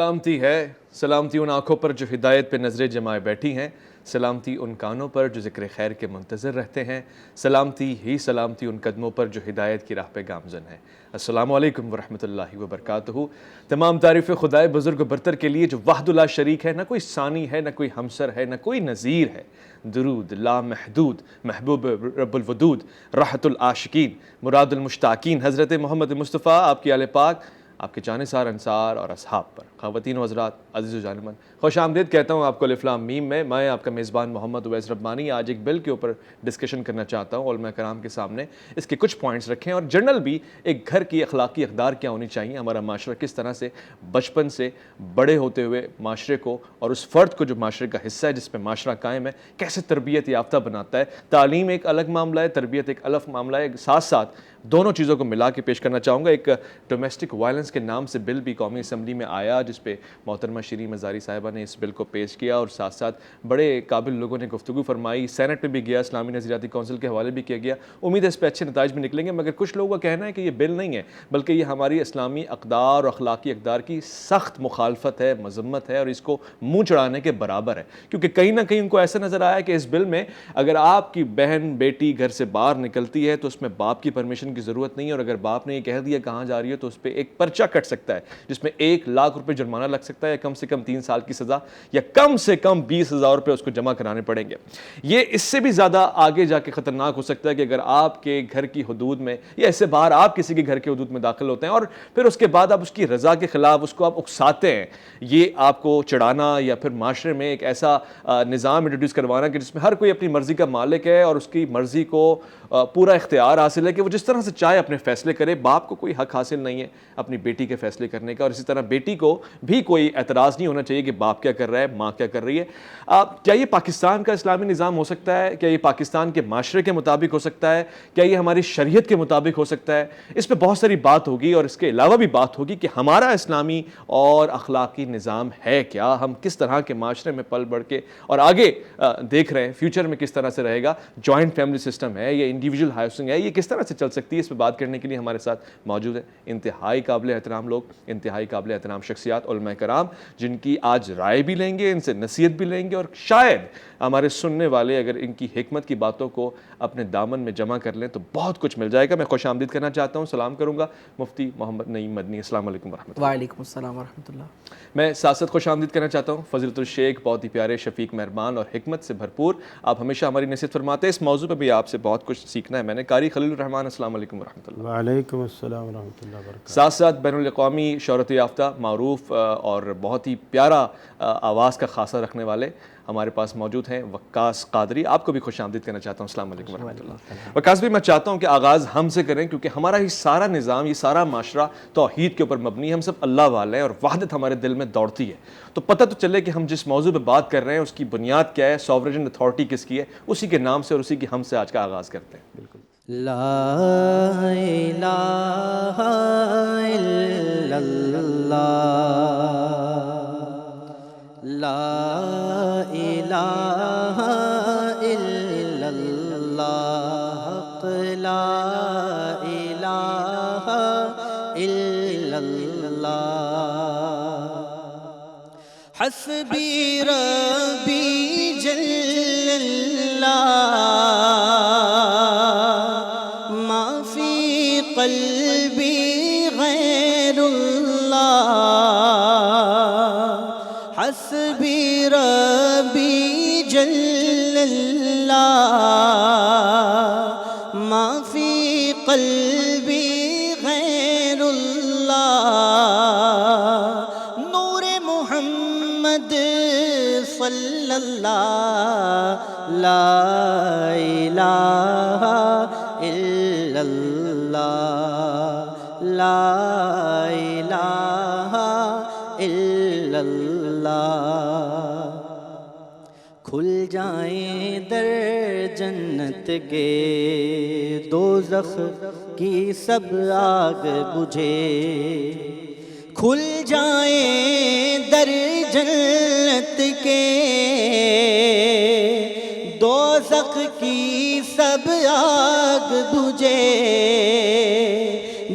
سلامتی ہے، سلامتی ان آنکھوں پر جو ہدایت پہ نظریں جمائے بیٹھی ہیں، سلامتی ان کانوں پر جو ذکر خیر کے منتظر رہتے ہیں، سلامتی ہی سلامتی ان قدموں پر جو ہدایت کی راہ پہ گامزن ہیں۔ السلام علیکم ورحمۃ اللہ وبرکاتہ۔ تمام تعریف خدائے بزرگ و برتر کے لیے جو وحدہ لا شریک ہے، نہ کوئی ثانی ہے، نہ کوئی ہمسر ہے، نہ کوئی نظیر ہے۔ درود لا محدود محبوب رب الودود راحت العاشقین مراد المشتاقین حضرت محمد مصطفیٰ، آپ کی آل پاک، آپ کے جانثار انصار اور اصحاب پر۔ خواتین و حضرات، عزیز و جانمن، خوش آمدید کہتا ہوں آپ کو الف لام میم میں آپ کا میزبان محمد اویس ربانی۔ آج ایک بل کے اوپر ڈسکشن کرنا چاہتا ہوں علماء کرام کے سامنے، اس کے کچھ پوائنٹس رکھیں اور جنرل بھی ایک گھر کی اخلاقی اقدار کیا ہونی چاہیے، ہمارا معاشرہ کس طرح سے بچپن سے بڑے ہوتے ہوئے معاشرے کو اور اس فرد کو جو معاشرے کا حصہ ہے جس پہ معاشرہ قائم ہے کیسے تربیت یافتہ بناتا ہے۔ تعلیم ایک الگ معاملہ ہے، تربیت ایک الگ معاملہ ہے، ساتھ ساتھ دونوں چیزوں کو ملا کے پیش کرنا چاہوں گا۔ ایک ڈومیسٹک وائلنس کے نام سے بل بھی قومی اسمبلی میں آیا جس پہ محترمہ شیریں مزاری صاحبہ نے اس بل کو پیش کیا اور ساتھ ساتھ بڑے قابل لوگوں نے گفتگو فرمائی، سینٹ میں بھی گیا، اسلامی نظریاتی کونسل کے حوالے بھی کیا گیا۔ امید ہے اس پہ اچھے نتائج بھی نکلیں گے، مگر کچھ لوگوں کا کہنا ہے کہ یہ بل نہیں ہے بلکہ یہ ہماری اسلامی اقدار اور اخلاقی اقدار کی سخت مخالفت ہے، مذمت ہے اور اس کو منہ چڑھانے کے برابر ہے، کیونکہ کہیں نہ کہیں ان کو ایسا نظر آیا کہ اس بل میں اگر آپ کی بہن بیٹی گھر سے باہر نکلتی ہے تو اس میں باپ کی پرمیشن کی ضرورت نہیں ہے، اور اگر باپ نے یہ کہہ دیا کہاں جا رہی ہے تو اس پہ ایک پرچہ کٹ سکتا ہے جس میں 1 لاکھ روپے جرمانہ لگ سکتا ہے، یا کم سے کم 3 سال کی سزا، یا کم سے کم 20,000 روپے اس کو جمع کرانے پڑیں گے۔ یہ اس سے بھی زیادہ آگے جا کے خطرناک ہو سکتا ہے کہ اگر آپ کے گھر کی حدود میں یا اس سے باہر آپ کسی کے گھر کے حدود میں داخل ہوتے ہیں اور پھر اس کے بعد آپ اس کی رضا کے خلاف اس کو آپ اکساتے ہیں، یہ آپ کو چڑھانا یا پھر معاشرے میں ایک ایسا نظام انٹروڈیوس کروانا کہ جس میں ہر کوئی اپنی مرضی کا مالک ہے اور اس کی مرضی کو پورا اختیار حاصل ہے کہ وہ جس طرح سے چاہے اپنے فیصلے کرے۔ باپ کو کوئی حق حاصل نہیں ہے اپنی بیٹی کے فیصلے کرنے کا، اور اسی طرح بیٹی کو بھی کوئی اعتراض نہیں ہونا چاہیے کہ باپ کیا کر رہا ہے، ماں کیا کر رہی ہے۔ کیا یہ پاکستان کا اسلامی نظام ہو سکتا ہے؟ کیا یہ پاکستان کے معاشرے کے مطابق ہو سکتا ہے؟ کیا یہ ہماری شریعت کے مطابق ہو سکتا ہے؟ اس پہ بہت ساری بات ہوگی، اور اس کے علاوہ بھی بات ہوگی کہ ہمارا اسلامی اور اخلاقی نظام ہے کیا، ہم کس طرح کے معاشرے میں پل بڑھ کے اور آگے دیکھ رہے ہیں فیوچر میں کس طرح سے رہے گا، جوائنٹ فیملی سسٹم ہے یا انڈیویجول ہاؤسنگ ہے، یہ کس طرح سے چل سکتی ہے۔ اس پہ بات کرنے کے لیے ہمارے ساتھ موجود ہیں انتہائی قابل احترام لوگ، انتہائی قابل احترام شخصیات، علماء کرام، جن کی آج رائے بھی لیں گے، ان سے نصیحت بھی لیں گے، اور شاید ہمارے سننے والے اگر ان کی حکمت کی باتوں کو اپنے دامن میں جمع کر لیں تو بہت کچھ مل جائے گا۔ میں خوش آمدید کرنا چاہتا ہوں، سلام کروں گا مفتی محمد نعیم مدنی۔ السلام علیکم ورحمۃ اللہ۔ وعلیکم السلام ورحمۃ اللہ۔ میں ساتھ ساتھ خوش آمدید کرنا چاہتا ہوں فضیلت الشیخ، بہت ہی پیارے، شفیق، مہربان اور حکمت سے بھرپور، آپ ہمیشہ ہماری نصیحت فرماتے ہیں۔ اس موضوع پہ بھی آپ سے بہت کچھ سیکھنا ہے میں نے۔ قاری خلیل الرحمان، السلام علیکم ورحمۃ اللہ۔ وعلیکم السلام ورحمۃ اللہ وبرکاتہ۔ ساتھ ساتھ بین الاقوامی شہرت یافتہ، معروف اور بہت ہی پیارا آواز کا خاصہ رکھنے والے ہمارے پاس موجود ہیں وقاص قادری، آپ کو بھی خوش آمدید کرنا چاہتا ہوں۔ السلام علیکم ورحمۃ اللہ۔ وقاص بھی میں چاہتا ہوں کہ آغاز ہم سے کریں، کیونکہ ہمارا یہ سارا نظام، یہ سارا معاشرہ توحید کے اوپر مبنی ہے، ہم سب اللہ والے ہیں اور وحدت ہمارے دل میں دوڑتی ہے، تو پتہ تو چلے کہ ہم جس موضوع پہ بات کر رہے ہیں اس کی بنیاد کیا ہے، سوورین اتھارٹی کس کی ہے، اسی کے نام سے اور اسی کی ہم سے آج کا آغاز کرتے ہیں۔ بالکل۔ لا الہ الا اللہ، لا الہ الا اللہ، لا الہ الا اللہ، حسبی ربی جل اللہ، ما فی قلبی غیر اللہ، حسبی ربی جل اللہ، ما فی قلبی غیر اللہ، نور محمد صلی اللہ، لا الہ الا اللہ، لا الہ الا اللہ، کھل جائیں در جنت کے، دوزخ کی سب آگ بجھے، کھل جائیں در جنت کے، دوزخ کی سب آگ بجھے،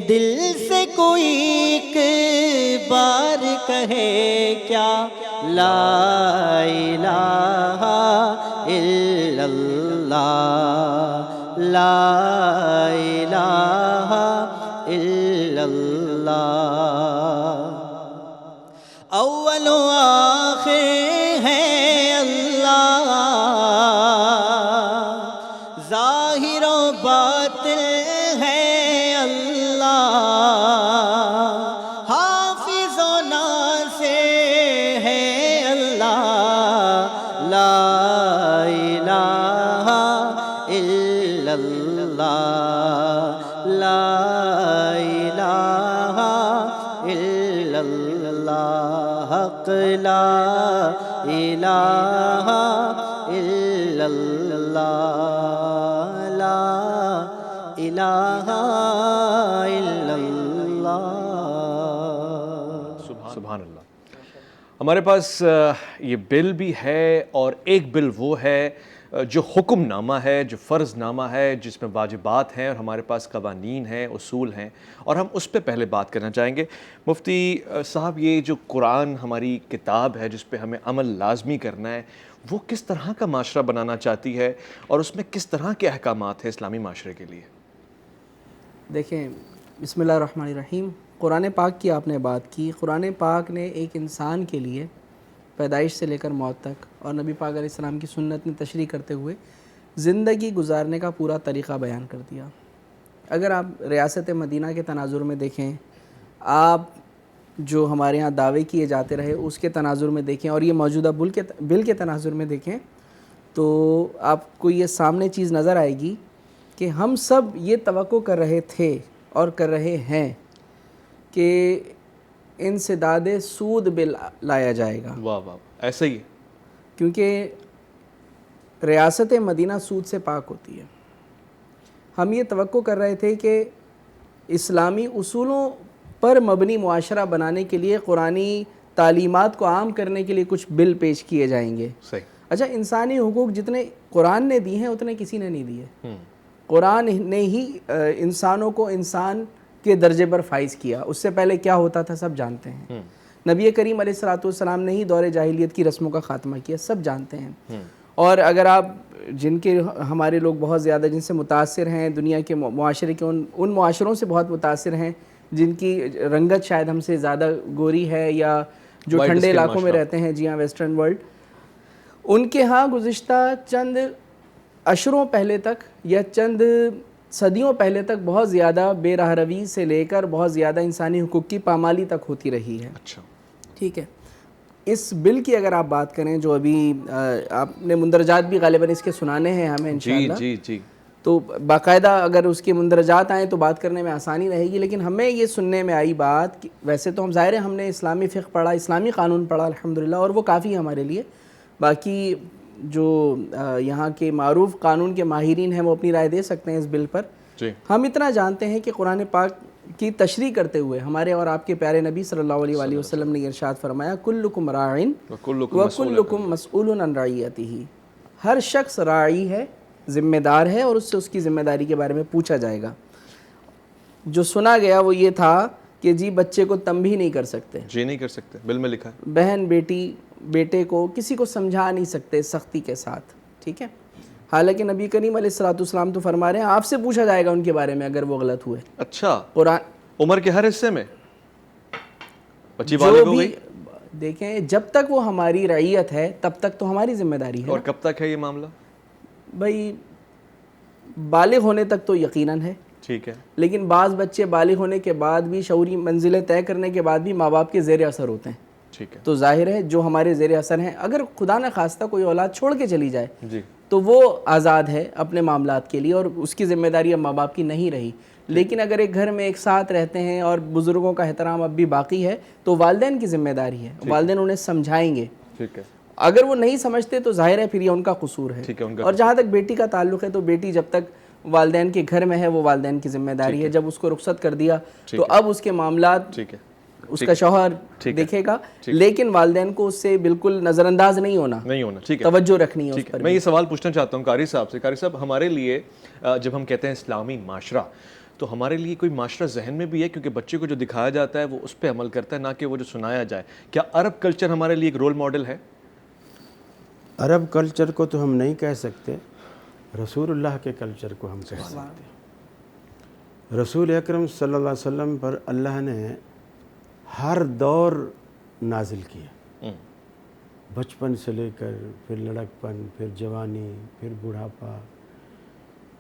دل سے کوئی ایک بار کہے کیا لا الہ الا اللہ، لا الہ الا اللہ۔ اول و آخر ہے اللہ، ظاہر و باطن ہے اللہ، حافظ و ناصر ہے اللہ، لا الہ الا اللہ، لا الہ الا اللہ، حق لا الہ الا اللہ، لا الہ الا اللہ۔ سبحان اللہ۔ ہمارے پاس یہ بل بھی ہے، اور ایک بل وہ ہے جو حکم نامہ ہے، جو فرض نامہ ہے، جس میں واجبات ہیں، اور ہمارے پاس قوانین ہیں، اصول ہیں، اور ہم اس پہ پہلے بات کرنا چاہیں گے۔ مفتی صاحب، یہ جو قرآن ہماری کتاب ہے جس پہ ہمیں عمل لازمی کرنا ہے، وہ کس طرح کا معاشرہ بنانا چاہتی ہے، اور اس میں کس طرح کے احکامات ہیں اسلامی معاشرے کے لیے؟ دیکھیں، بسم اللہ الرحمن الرحیم۔ قرآن پاک کی آپ نے بات کی۔ قرآن پاک نے ایک انسان کے لیے پیدائش سے لے کر موت تک، اور نبی پاک علیہ السلام کی سنت میں تشریح کرتے ہوئے زندگی گزارنے کا پورا طریقہ بیان کر دیا۔ اگر آپ ریاست مدینہ کے تناظر میں دیکھیں، آپ جو ہمارے ہاں دعوے کیے جاتے رہے اس کے تناظر میں دیکھیں، اور یہ موجودہ بل کے تناظر میں دیکھیں، تو آپ کو یہ سامنے چیز نظر آئے گی کہ ہم سب یہ توقع کر رہے تھے اور کر رہے ہیں کہ انسداد سود بل لایا جائے گا۔ واہ واہ، ایسا ہی ہے، کیونکہ ریاست مدینہ سود سے پاک ہوتی ہے۔ ہم یہ توقع کر رہے تھے کہ اسلامی اصولوں پر مبنی معاشرہ بنانے کے لیے، قرآنی تعلیمات کو عام کرنے کے لیے کچھ بل پیش کیے جائیں گے۔ صحیح۔ اچھا، انسانی حقوق جتنے قرآن نے دیے ہیں اتنے کسی نے نہیں دیے۔ قرآن نے ہی انسانوں کو انسان کے درجے پر فائز کیا۔ اس سے پہلے کیا ہوتا تھا سب جانتے ہیں۔ نبی کریم علیہ الصلوۃ والسلام نے ہی دور جاہلیت کی رسموں کا خاتمہ کیا، سب جانتے ہیں۔ اور اگر آپ جن کے ہمارے لوگ بہت زیادہ جن سے متاثر ہیں، دنیا کے معاشرے کے ان معاشروں سے بہت متاثر ہیں جن کی رنگت شاید ہم سے زیادہ گوری ہے، یا جو ٹھنڈے علاقوں میں رہتے ہیں، جی ہاں، ویسٹرن ورلڈ، ان کے ہاں گزشتہ چند عشروں پہلے تک یا چند صدیوں پہلے تک بہت زیادہ بے راہ روی سے لے کر بہت زیادہ انسانی حقوق کی پامالی تک ہوتی رہی ہے۔ اچھا، ٹھیک ہے۔ اس بل کی اگر آپ بات کریں، جو ابھی آپ نے مندرجات بھی غالباً اس کے سنانے ہیں ہمیں انشاءاللہ، جی جی، تو باقاعدہ اگر اس کے مندرجات آئیں تو بات کرنے میں آسانی رہے گی، لیکن ہمیں یہ سننے میں آئی بات کہ ویسے تو ہم ظاہر ہے ہم نے اسلامی فقہ پڑھا، اسلامی قانون پڑھا الحمدللہ، اور وہ کافی ہے ہمارے لیے۔ باقی جو یہاں کے معروف قانون کے ماہرین ہیں وہ اپنی رائے دے سکتے ہیں اس بل پر۔ ہم اتنا جانتے ہیں کہ قرآن پاک کی تشریح کرتے ہوئے ہمارے اور آپ کے پیارے نبی صلی اللہ علیہ وآلہ وسلم نے ارشاد فرمایا، کلکم راعٍ وکلکم مسئول عن رعیتہ، ہر شخص راعی ہے، ذمہ دار ہے، اور اس سے اس کی ذمہ داری کے بارے میں پوچھا جائے گا۔ جو سنا گیا وہ یہ تھا کہ جی بچے کو تنبیہ نہیں کر سکتے، جی نہیں کر سکتے، بل میں لکھا ہے، بہن بیٹی بیٹے کو کسی کو سمجھا نہیں سکتے سختی کے ساتھ، ٹھیک ہے۔ حالانکہ نبی کریم علیہ الصلوۃ والسلام تو فرما رہے ہیں آپ سے پوچھا جائے گا ان کے بارے میں اگر وہ غلط ہوئے۔ اچھا، قرآن عمر کے ہر حصے میں بچی جو بالغ ہو بھی گئی، دیکھیں، جب تک وہ ہماری رعیت ہے تب تک تو ہماری ذمہ داری ہے اور نا۔ کب تک ہے یہ معاملہ؟ بھائی بالغ ہونے تک تو یقیناً ہے، ٹھیک ہے، لیکن بعض بچے بالغ ہونے کے بعد بھی شعوری منزلیں طے کرنے کے بعد بھی ماں باپ کے زیر اثر ہوتے ہیں، ٹھیک ہے، تو ظاہر ہے جو ہمارے زیر اثر ہیں، اگر خدا نہ خواستہ کوئی اولاد چھوڑ کے چلی جائے جی، تو وہ آزاد ہے اپنے معاملات کے لیے، اور اس کی ذمہ داری اب ماں باپ کی نہیں رہی۔ لیکن اگر ایک گھر میں ایک ساتھ رہتے ہیں اور بزرگوں کا احترام اب بھی باقی ہے تو والدین کی ذمہ داری ہے، والدین انہیں سمجھائیں گے۔ ٹھیک ہے، اگر وہ نہیں سمجھتے تو ظاہر ہے پھر یہ ان کا قصور ہے۔ ٹھیک ہے، ان کا اور جہاں تک بیٹی کا تعلق ہے تو بیٹی جب تک والدین کے گھر میں ہے وہ والدین کی ذمہ داری ہے، جب اس کو رخصت کر دیا تو اب اس کے معاملات ٹھیک ہے، اس کا شوہر دیکھے گا، لیکن والدین کو اس سے بالکل نظر انداز نہیں ہونا، ٹھیک ہے، توجہ رکھنی ہے اس پر۔ میں یہ سوال پوچھنا چاہتا ہوں قاری صاحب سے۔ قاری صاحب، ہمارے لیے جب ہم کہتے ہیں اسلامی معاشرہ تو ہمارے لیے کوئی معاشرہ ذہن میں بھی ہے، کیونکہ بچے کو جو دکھایا جاتا ہے وہ اس پہ عمل کرتا ہے، نہ کہ وہ جو سنایا جائے. کیا عرب کلچر ہمارے لیے ایک رول ماڈل ہے؟ عرب کلچر کو تو ہم نہیں کہہ سکتے، رسول اللہ کے کلچر کو ہم کہہ سکتے ہیں. رسول اکرم صلی اللہ علیہ وسلم پر اللہ نے ہر دور نازل کیا، بچپن سے لے کر پھر لڑکپن، پھر جوانی، پھر بڑھاپا،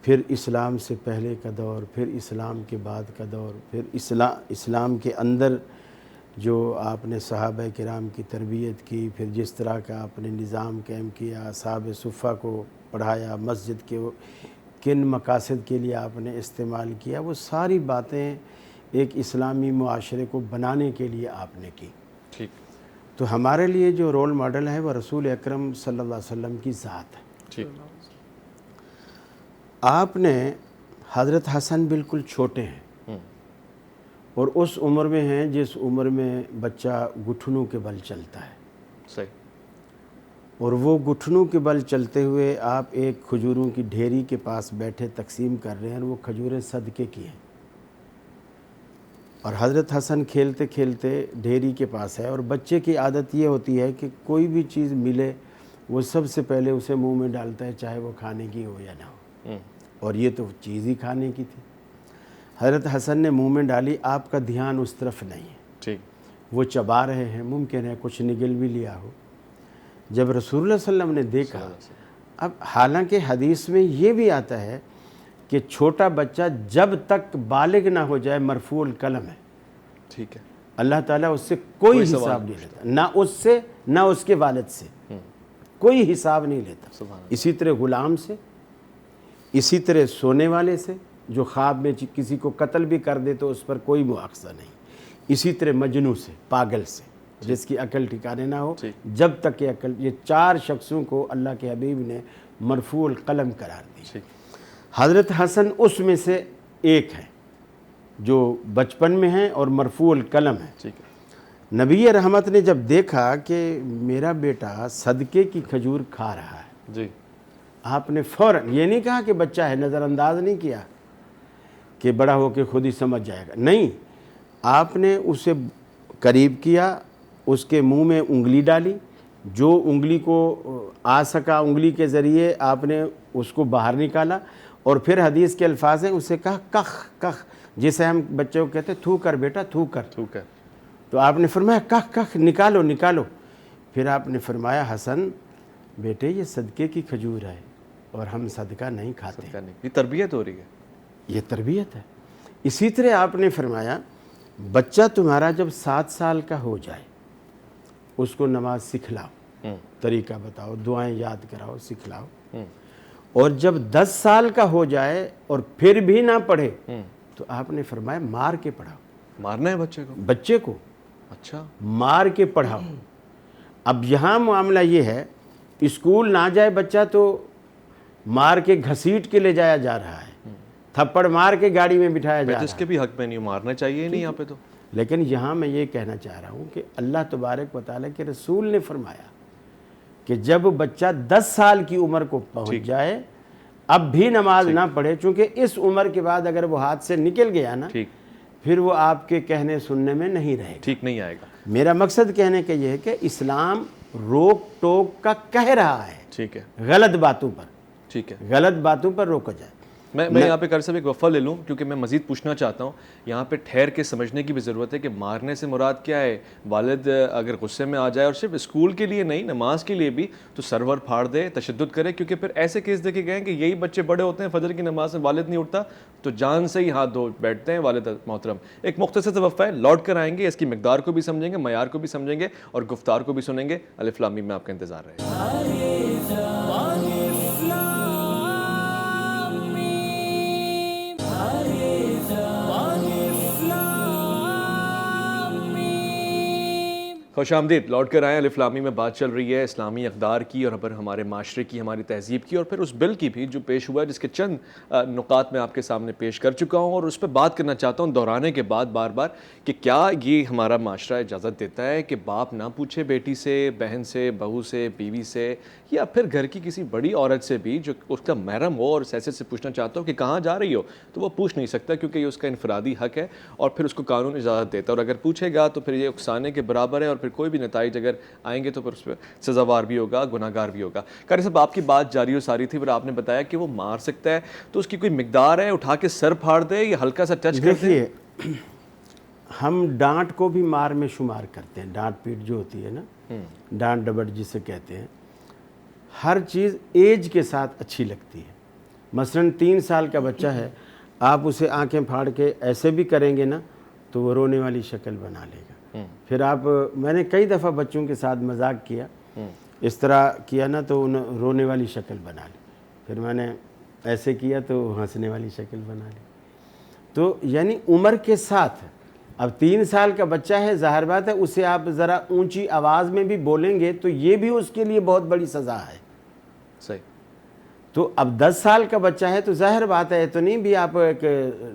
پھر اسلام سے پہلے کا دور، پھر اسلام کے بعد کا دور، پھر اسلام کے اندر جو آپ نے صحابہ کرام کی تربیت کی، پھر جس طرح کا آپ نے نظام قائم کیا، اصحاب صفہ کو پڑھایا، مسجد کے کن مقاصد کے لیے آپ نے استعمال کیا، وہ ساری باتیں ایک اسلامی معاشرے کو بنانے کے لیے آپ نے کی. ٹھیک. تو ہمارے لیے جو رول ماڈل ہے وہ رسول اکرم صلی اللہ علیہ وسلم کی ذات ہے. ٹھیک. آپ نے حضرت حسن بالکل چھوٹے ہیں اور اس عمر میں ہیں جس عمر میں بچہ گھٹنوں کے بل چلتا ہے. صحیح. اور وہ گھٹنوں کے بل چلتے ہوئے آپ ایک کھجوروں کی ڈھیری کے پاس بیٹھے تقسیم کر رہے ہیں، اور وہ کھجوریں صدقے کی ہیں. اور حضرت حسن کھیلتے کھیلتے ڈھیری کے پاس ہے، اور بچے کی عادت یہ ہوتی ہے کہ کوئی بھی چیز ملے وہ سب سے پہلے اسے منہ میں ڈالتا ہے، چاہے وہ کھانے کی ہو یا نہ ہو. اور یہ تو چیز ہی کھانے کی تھی. حضرت حسن نے منہ میں ڈالی، آپ کا دھیان اس طرف نہیں ہے. ٹھیک. وہ چبا رہے ہیں، ممکن ہے کچھ نگل بھی لیا ہو. جب رسول اللہ صلی اللہ علیہ وسلم نے دیکھا، اب حالانکہ حدیث میں یہ بھی آتا ہے کہ چھوٹا بچہ جب تک بالغ نہ ہو جائے مرفوع القلم ہے. ٹھیک ہے. اللہ تعالیٰ اس سے کوئی حساب نہیں لیتا، نہ اس سے نہ اس کے والد سے کوئی حساب نہیں لیتا. اسی طرح غلام سے، اسی طرح سونے والے سے جو خواب میں کسی کو قتل بھی کر دے تو اس پر کوئی مواخذہ نہیں. اسی طرح مجنوں سے، پاگل سے، جس کی عقل ٹھکانے نہ ہو، جب تک کہ عقل. یہ چار شخصوں کو اللہ کے حبیب نے مرفوع القلم قرار دی. حضرت حسن اس میں سے ایک ہے جو بچپن میں ہیں اور مرفوع القلم ہے. نبی رحمت نے جب دیکھا کہ میرا بیٹا صدقے کی کھجور کھا رہا ہے، جی، آپ نے فوراً یہ نہیں کہا کہ بچہ ہے، نظر انداز نہیں کیا کہ بڑا ہو کے خود ہی سمجھ جائے گا. نہیں، آپ نے اسے قریب کیا، اس کے منہ میں انگلی ڈالی، جو انگلی کو آ سکا انگلی کے ذریعے آپ نے اس کو باہر نکالا، اور پھر حدیث کے الفاظ ہیں، اسے کہا کخ کخ، جسے ہم بچوں کو کہتے ہیں تھو کر بیٹا، تھو کر. تو آپ نے فرمایا کخ کخ، نکالو نکالو. پھر آپ نے فرمایا حسن بیٹے یہ صدقے کی کھجور ہے اور ہم صدقہ نہیں کھاتے. یہ تربیت ہو رہی ہے، یہ تربیت ہے. اسی طرح آپ نے فرمایا بچہ تمہارا جب 7 سال کا ہو جائے اس کو نماز سکھلاؤ، طریقہ بتاؤ، دعائیں یاد کراؤ، سکھلاؤ. اور جب 10 سال کا ہو جائے اور پھر بھی نہ پڑھے تو آپ نے فرمایا مار کے پڑھاؤ. مارنا ہے بچے کو؟ اچھا، مار کے پڑھاؤ. اب یہاں معاملہ یہ ہے، اسکول نہ جائے بچہ تو مار کے گھسیٹ کے لے جایا جا رہا ہے، تھپڑ مار کے گاڑی میں بٹھایا جا رہا ہے. اس کے بھی حق میں نہیں، مارنا چاہیے نہیں یہاں پہ تو. لیکن یہاں میں یہ کہنا چاہ رہا ہوں کہ اللہ تبارک و تعالیٰ کے رسول نے فرمایا کہ جب بچہ 10 سال کی عمر کو پہنچ جائے اب بھی نماز نہ پڑھے، چونکہ اس عمر کے بعد اگر وہ ہاتھ سے نکل گیا نا پھر وہ آپ کے کہنے سننے میں نہیں رہے گا، ٹھیک نہیں آئے گا. میرا میرا مقصد کہنے کا یہ ہے کہ اسلام روک ٹوک کا کہہ رہا ہے، ٹھیک ہے، غلط باتوں پر، ٹھیک ہے، غلط باتوں پر روکا جائے. میں یہاں پہ صاحب ایک وقفہ لے لوں کیونکہ میں مزید پوچھنا چاہتا ہوں. یہاں پہ ٹھہر کے سمجھنے کی بھی ضرورت ہے کہ مارنے سے مراد کیا ہے. والد اگر غصے میں آ جائے اور صرف اسکول کے لیے نہیں نماز کے لیے بھی تو سرور پھاڑ دے، تشدد کرے، کیونکہ پھر ایسے کیس دیکھے گئے ہیں کہ یہی بچے بڑے ہوتے ہیں فجر کی نماز میں والد نہیں اٹھتا تو جان سے ہی ہاتھ دھو بیٹھتے ہیں والد محترم. ایک مختصر سے وقفہ ہے، لوٹ کر آئیں گے، اس کی مقدار کو بھی سمجھیں گے، معیار کو بھی سمجھیں گے اور گفتار کو بھی سنیں گے. الف لام میم میں آپ کا انتظار رہے گا. خوش آمدید، لوٹ کر آئیں۔ الف لام میم میں بات چل رہی ہے اسلامی اقدار کی اور پھر ہمارے معاشرے کی، ہماری تہذیب کی، اور پھر اس بل کی بھی جو پیش ہوا ہے، جس کے چند نکات میں آپ کے سامنے پیش کر چکا ہوں اور اس پہ بات کرنا چاہتا ہوں دہرانے کے بعد بار بار کہ کیا یہ ہمارا معاشرہ اجازت دیتا ہے کہ باپ نہ پوچھے بیٹی سے، بہن سے، بہو سے، بیوی سے، یا پھر گھر کی کسی بڑی عورت سے بھی جو اس کا محرم ہو اور اس حیثیت سے پوچھنا چاہتا ہو کہ کہاں جا رہی ہو، تو وہ پوچھ نہیں سکتا کیونکہ یہ اس کا انفرادی حق ہے اور پھر اس کو قانون اجازت دیتا ہے، اور اگر پوچھے گا تو پھر یہ اکسانے کے برابر ہے اور پھر کوئی بھی نتائج اگر آئیں گے تو پھر اس پہ سزاوار بھی ہوگا، گناہ گار بھی ہوگا۔ قاری صاحب، آپ کی بات جاری و ساری تھی، پھر آپ نے بتایا کہ وہ مار سکتا ہے، تو اس کی کوئی مقدار ہے؟ اٹھا کے سر پھاڑ دے یا ہلکا سا ٹچ کر دے؟ دیکھیے، ہم ڈانٹ کو بھی مار میں شمار کرتے ہیں، ڈانٹ پیٹ جو ہوتی ہے نا، ڈانٹ ڈبٹ جسے کہتے ہیں، ہر چیز ایج کے ساتھ اچھی لگتی ہے۔ مثلاً 3 سال کا بچہ ہے، آپ اسے آنکھیں پھاڑ کے ایسے بھی کریں گے نا تو وہ رونے والی شکل بنا لے گا۔ پھر آپ، میں نے کئی دفعہ بچوں کے ساتھ مذاق کیا، اس طرح کیا نا تو انہیں رونے والی شکل بنا لی، پھر میں نے ایسے کیا تو ہنسنے والی شکل بنا لی۔ تو یعنی عمر کے ساتھ، اب 3 سال کا بچہ ہے، ظاہر بات ہے اسے آپ ذرا اونچی آواز میں بھی بولیں گے تو یہ بھی اس کے لیے بہت بڑی سزا ہے۔ صحیح۔ تو اب 10 سال کا بچہ ہے تو ظاہر بات ہے تو نہیں بھی آپ ایک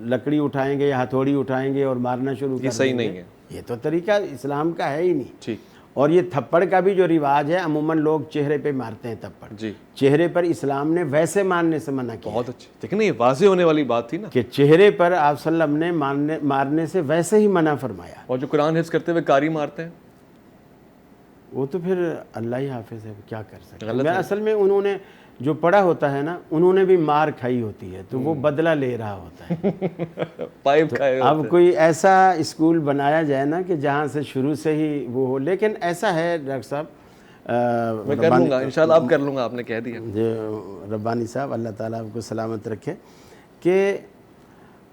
لکڑی اٹھائیں گے یا ہتھوڑی اٹھائیں گے اور مارنا شروع کر دیں گے، یہ صحیح نہیں ہے، یہ تو طریقہ اسلام کا ہے ہی نہیں۔ ٹھیک۔ اور یہ تھپڑ کا بھی جو رواج ہے، عموماً لوگ چہرے پہ مارتے ہیں تھپڑ، جی، چہرے پر اسلام نے ویسے مارنے سے منع کیا بہت اچھی، لیکن یہ واضح ہونے والی بات تھی نا کہ چہرے پر آپ صلی اللہ علیہ وسلم نے مارنے سے ویسے ہی منع فرمایا۔ اور جو قرآن حفظ کرتے ہوئے قاری مارتے ہیں وہ تو پھر اللہ ہی حافظ ہے، کیا کر سکتے ہیں۔ غلط ہے۔ اصل میں انہوں نے جو پڑھا ہوتا ہے نا، انہوں نے بھی مار کھائی ہوتی ہے تو وہ بدلہ لے رہا ہوتا ہے۔ پائپ کھائے اب کوئی ایسا اسکول بنایا جائے نا کہ جہاں سے شروع سے ہی وہ ہو، لیکن ایسا ہے ڈاکٹر صاحب، میں کر لوں گا انشاءاللہ، اب کر لوں گا، آپ نے کہہ دیا۔ جو ربانی صاحب اللہ تعالیٰ آپ کو سلامت رکھے، کہ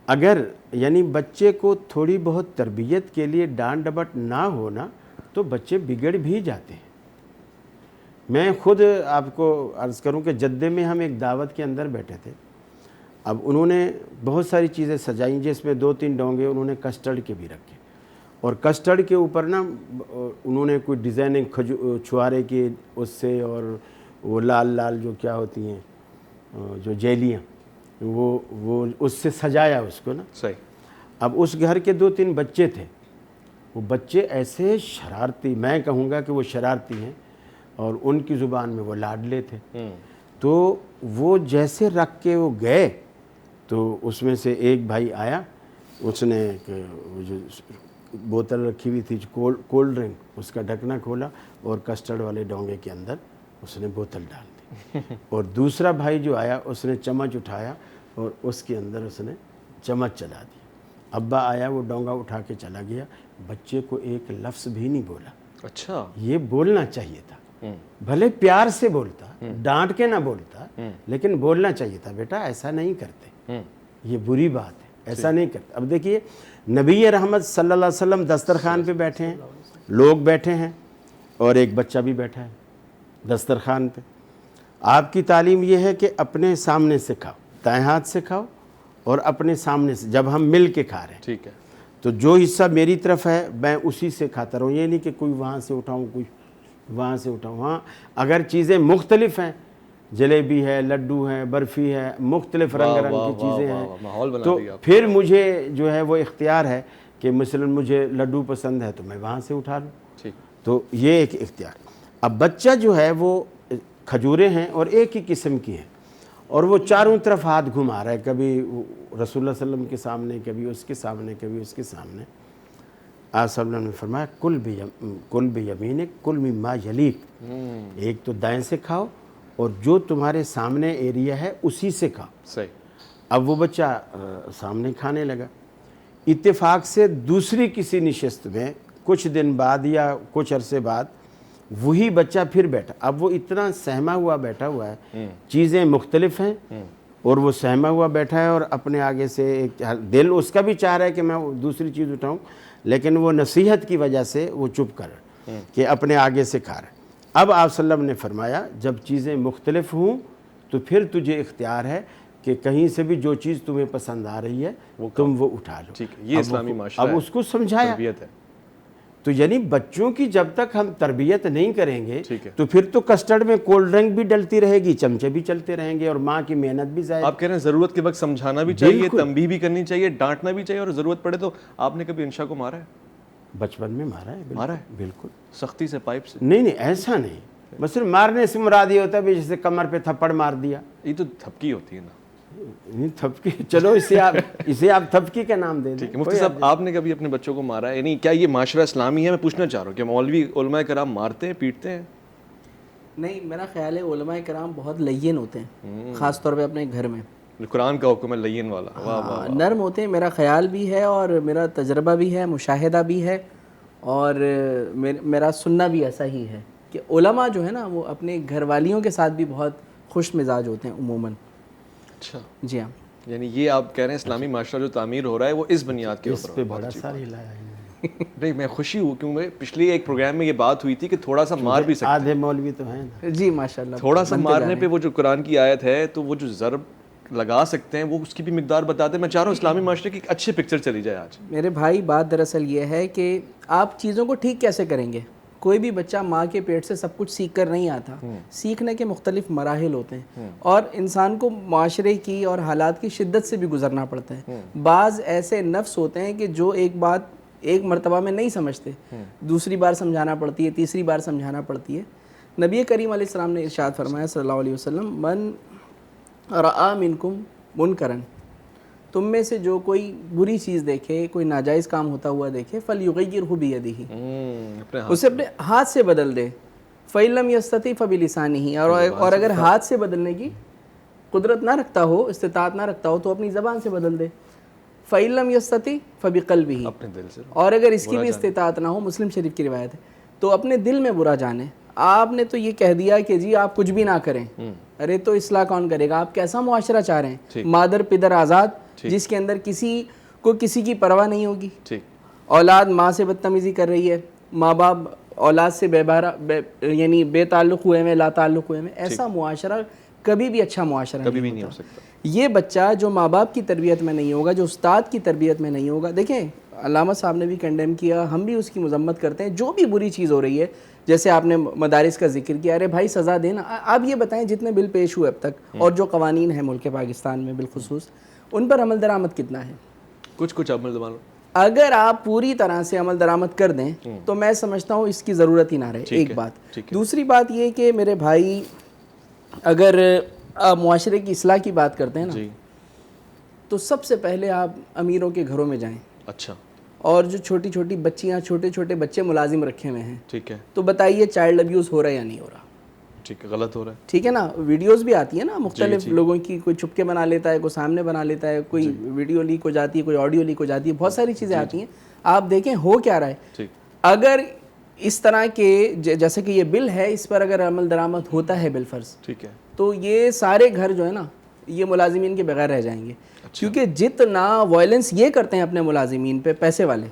اگر یعنی بچے کو تھوڑی بہت تربیت کے لیے ڈانٹ ڈپٹ نہ ہونا تو بچے بگڑ بھی جاتے ہیں۔ میں خود آپ کو عرض کروں کہ جدے میں ہم ایک دعوت کے اندر بیٹھے تھے، اب انہوں نے بہت ساری چیزیں سجائیں جس میں 2-3 ڈونگے انہوں نے کسٹرڈ کے بھی رکھے، اور کسٹرڈ کے اوپر نا انہوں نے کوئی ڈیزائننگ چھوارے کی اس سے، اور وہ لال لال جو کیا ہوتی ہیں جو جیلیاں، وہ اس سے سجایا اس کو نا۔ صحیح۔ اب اس گھر کے 2-3 بچے تھے، وہ بچے ایسے شرارتی، میں کہوں گا کہ وہ شرارتی ہیں، اور ان کی زبان میں وہ لاڈلے تھے، تو وہ جیسے رکھ کے وہ گئے تو اس میں سے ایک بھائی آیا، اس نے جو بوتل رکھی ہوئی تھی کولڈ ڈرنک، اس کا ڈھکنا کھولا اور کسٹرڈ والے ڈونگے کے اندر اس نے بوتل ڈال دی، اور دوسرا بھائی جو آیا اس نے چمچ اٹھایا اور اس کے اندر اس نے چمچ چلا دیا۔ ابا آیا، وہ ڈونگا اٹھا کے چلا گیا، بچے کو ایک لفظ بھی نہیں بولا۔ اچھا، یہ بولنا چاہیے تھا، بھلے پیار سے بولتا، ڈانٹ کے نہ بولتا، لیکن بولنا چاہیے تھا، بیٹا ایسا نہیں کرتے، یہ بری بات ہے، ایسا نہیں کرتے۔ اب دیکھیے، نبی رحمت صلی اللہ علیہ وسلم دسترخوان پہ بیٹھے ہیں، لوگ بیٹھے ہیں اور ایک بچہ بھی بیٹھا ہے دسترخوان پہ۔ آپ کی تعلیم یہ ہے کہ اپنے سامنے سے کھاؤ، دائیں ہاتھ سے کھاؤ اور اپنے سامنے سے، جب ہم مل کے کھا رہے ہیں ٹھیک ہے، تو جو حصہ میری طرف ہے میں اسی سے کھاتا رہوں، یہ نہیں کہ کوئی وہاں سے اٹھاؤں کوئی وہاں سے اٹھاؤں۔ ہاں، اگر چیزیں مختلف ہیں، جلیبی ہے، لڈو ہے، برفی ہے، مختلف رنگ رنگ کی چیزیں ہیں، تو پھر مجھے جو ہے وہ اختیار ہے کہ مثلا مجھے لڈو پسند ہے تو میں وہاں سے اٹھا لوں، تو یہ ایک اختیار۔ اب بچہ جو ہے وہ کھجوریں ہیں اور ایک ہی قسم کی ہیں، اور وہ چاروں طرف ہاتھ گھما رہا ہے، کبھی رسول اللہ صلی اللہ علیہ وسلم کے سامنے، کبھی اس کے سامنے، کبھی اس کے سامنے۔ آپ صلی اللہ علیہ وسلم نے فرمایا کل بیمینک کل مما یلیک، ایک تو دائیں سے کھاؤ اور جو تمہارے سامنے ایریا ہے اسی سے کھاؤ۔ صحیح۔ اب وہ بچہ سامنے کھانے لگا، اتفاق سے دوسری کسی نشست میں کچھ دن بعد یا کچھ عرصے بعد وہی بچہ پھر بیٹھا، اب وہ اتنا سہما ہوا بیٹھا ہوا ہے، چیزیں مختلف ہیں اور وہ سہما ہوا بیٹھا ہے، اور اپنے آگے سے ایک دل اس کا بھی چاہ رہا ہے کہ میں دوسری چیز اٹھاؤں، لیکن وہ نصیحت کی وجہ سے وہ چپ کر کہ اپنے آگے سے کھا رہا ہے۔ اب آپ صلی اللہ علیہ وسلم نے فرمایا جب چیزیں مختلف ہوں تو پھر تجھے اختیار ہے کہ کہیں سے بھی جو چیز تمہیں پسند آ رہی ہے تم وہ اٹھا لو۔ ٹھیک ہے، یہ اسلامی معاشرہ اب اس کو سمجھایا، تو یعنی بچوں کی جب تک ہم تربیت نہیں کریں گے ٹھیک ہے. تو پھر تو کسٹرڈ میں کولڈ ڈرنک بھی ڈلتی رہے گی, چمچے بھی چلتے رہیں گے, اور ماں کی محنت بھی ضائع. آپ کہہ رہے ہیں ضرورت کے وقت سمجھانا بھی چاہیے, تنبیہ بھی کرنی چاہیے, ڈانٹنا بھی چاہیے, اور ضرورت پڑے تو آپ نے کبھی انشا کو مارا ہے؟ بچپن میں مارا ہے. مارا ہے بالکل سختی سے, پائپ سے؟ نہیں نہیں ایسا نہیں, بس صرف مارنے سے مراد یہ ہوتا ہے جیسے کمر پہ تھپڑ مار دیا. یہ تو تھپکی ہوتی ہے نا. نہیں تھپکی, چلو اسے آپ تھپکی کا نام دے دیں. ٹھیک ہے. مفتی صاحب آپ نے کبھی اپنے بچوں کو مارا ہے؟ یعنی کیا یہ معاشرہ اسلامی ہے؟ میں پوچھنا چاہ رہا ہوں کہ مولوی علماء کرام مارتے ہیں, پیٹتے ہیں؟ نہیں, میرا خیال ہے علماء کرام بہت لین ہوتے ہیں, خاص طور پہ اپنے گھر میں. قرآن کا حکم ہے لین والا. واہ واہ. نرم ہوتے ہیں, میرا خیال بھی ہے اور میرا تجربہ بھی ہے, مشاہدہ بھی ہے, اور میرا سننا بھی ایسا ہی ہے کہ علماء جو ہے نا وہ اپنے گھر والیوں کے ساتھ بھی بہت خوش مزاج ہوتے ہیں عموماً. اچھا, جی ہاں. یعنی یہ آپ کہہ رہے ہیں اسلامی معاشرہ جو تعمیر ہو رہا ہے وہ اس بنیاد کے اس اوپر پہ ہو رہا ہے. بڑا سا ہلایا ہے. نہیں میں خوشی ہوں کیونکہ پچھلی ایک پروگرام میں یہ بات ہوئی تھی کہ تھوڑا سا مار بھی سکتے, آدھے مولوی تو ہیں نا. جی ماشاء اللہ. تھوڑا سا مارنے پہ وہ جو قرآن کی آیت ہے تو وہ جو ضرب لگا سکتے ہیں وہ اس کی بھی مقدار بتاتے ہیں. میں چاہ رہا ہوں اسلامی معاشرے کی ایک اچھی پکچر چلی جائے آج. میرے بھائی بات دراصل یہ ہے کہ آپ چیزوں کو ٹھیک کیسے کریں گے. کوئی بھی بچہ ماں کے پیٹ سے سب کچھ سیکھ کر نہیں آتا, سیکھنے کے مختلف مراحل ہوتے ہیں, اور انسان کو معاشرے کی اور حالات کی شدت سے بھی گزرنا پڑتا ہے. بعض ایسے نفس ہوتے ہیں کہ جو ایک بات ایک مرتبہ میں نہیں سمجھتے, دوسری بار سمجھانا پڑتی ہے, تیسری بار سمجھانا پڑتی ہے. نبی کریم علیہ السلام نے ارشاد فرمایا صلی اللہ علیہ وسلم, من رآ منکم منکرن, تم میں سے جو کوئی بری چیز دیکھے, کوئی ناجائز کام ہوتا ہوا دیکھے, فلیغیرہ بیدہ, اسے اپنے ہاتھ سے بدل دے. فإن لم یستطع فبلسانہ, اور اگر ہاتھ سے بدلنے کی قدرت نہ رکھتا ہو, استطاعت نہ رکھتا ہو, تو اپنی زبان سے بدل دے. فإن لم یستطع فبقلبہ, اپنے دل سے, اور اگر اس کی بھی استطاعت نہ ہو, مسلم شریف کی روایت ہے, تو اپنے دل میں برا جانے. آپ نے تو یہ کہہ دیا کہ جی آپ کچھ بھی نہ کریں, ارے تو اصلاح کون کرے گا؟ آپ کیسا معاشرہ چاہ رہے ہیں؟ مادر پدر آزاد, جس کے اندر کسی کو کسی کی پرواہ نہیں ہوگی. اولاد ماں سے بدتمیزی کر رہی ہے, ماں باپ اولاد سے یعنی بے تعلق ہوئے میں, لا تعلق ہوئے میں. ایسا معاشرہ کبھی بھی اچھا معاشرہ کبھی بھی نہیں ہو سکتا. یہ بچہ جو ماں باپ کی تربیت میں نہیں ہوگا, جو استاد کی تربیت میں نہیں ہوگا, دیکھیں علامہ صاحب نے بھی کنڈیم کیا, ہم بھی اس کی مذمت کرتے ہیں. جو بھی بری چیز ہو رہی ہے, جیسے آپ نے مدارس کا ذکر کیا, ارے بھائی سزا دینا. آپ یہ بتائیں جتنے بل پیش ہوئے اب تک, اور جو قوانین ہیں ملک پاکستان میں بالخصوص, ان پر عمل درآمد کتنا ہے؟ کچھ عمل درآمد. اگر آپ پوری طرح سے عمل درآمد کر دیں تو میں سمجھتا ہوں اس کی ضرورت ہی نہ رہے. ایک بات. دوسری بات یہ کہ میرے بھائی, اگر آپ معاشرے کی اصلاح کی بات کرتے ہیں نا, تو سب سے پہلے آپ امیروں کے گھروں میں جائیں. اچھا. اور جو چھوٹی چھوٹی بچیاں, چھوٹے چھوٹے بچے ملازم رکھے ہوئے ہیں, ٹھیک ہے, تو بتائیے چائلڈ ابیوز ہو رہا ہے یا نہیں ہو رہا؟ ٹھیک ہے, غلط ہو رہا ہے. ٹھیک ہے نا, ویڈیوز بھی آتی ہیں نا مختلف لوگوں کی, کوئی چھپ کے بنا لیتا ہے, کوئی سامنے بنا لیتا ہے, کوئی ویڈیو لیک ہو جاتی ہے, کوئی آڈیو لیک ہو جاتی ہے, بہت ساری چیزیں آتی ہیں. آپ دیکھیں ہو کیا رہا ہے. اگر اس طرح کے جیسے کہ یہ بل ہے, اس پر اگر عمل درآمد ہوتا ہے بالفرض, ٹھیک ہے, تو یہ سارے گھر جو ہے نا یہ ملازمین کے بغیر رہ جائیں گے. کیونکہ جتنا وائلنس یہ کرتے ہیں اپنے ملازمین پہ پیسے والے,